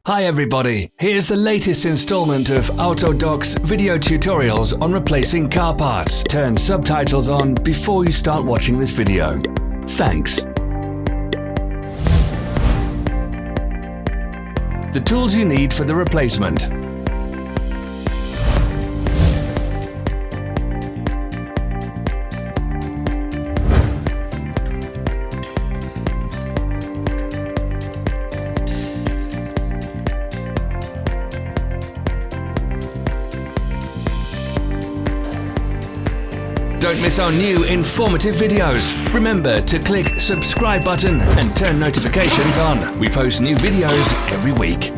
Hi everybody, here's the latest installment of Autodoc's video tutorials on replacing car parts. Turn subtitles on before you start watching this video. Thanks. The tools you need for the replacement. Don't miss our new informative videos. Remember to click subscribe button and turn notifications on. We post new videos every week.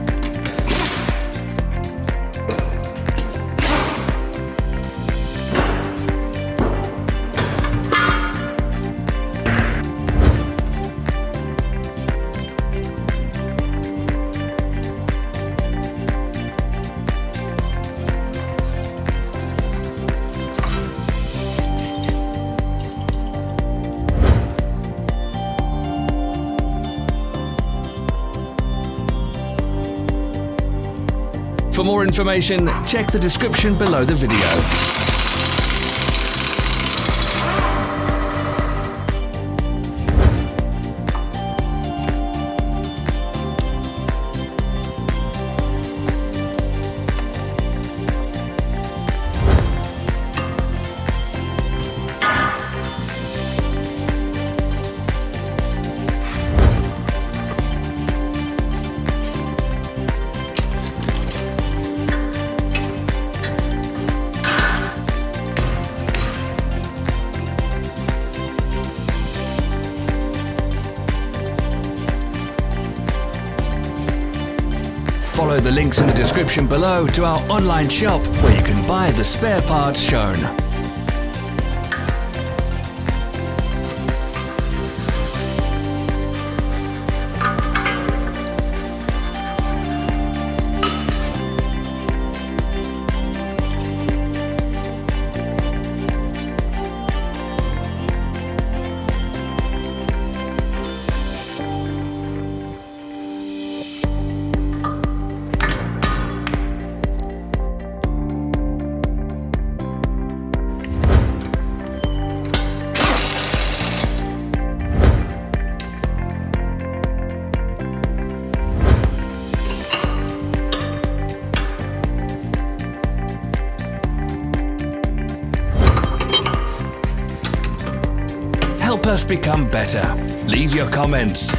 For more information, check the description below the video. Follow the links in the description below to our online shop where you can buy the spare parts shown. Help us become better. Leave your comments.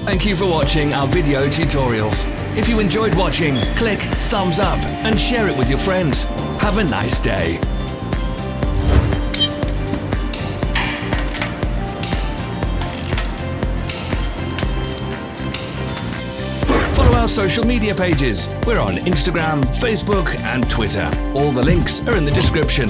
Thank you for watching our video tutorials. If you enjoyed watching, click thumbs up and share it with your friends. Have a nice day. Follow our social media pages. We're on Instagram, Facebook and Twitter. All the links are in the description.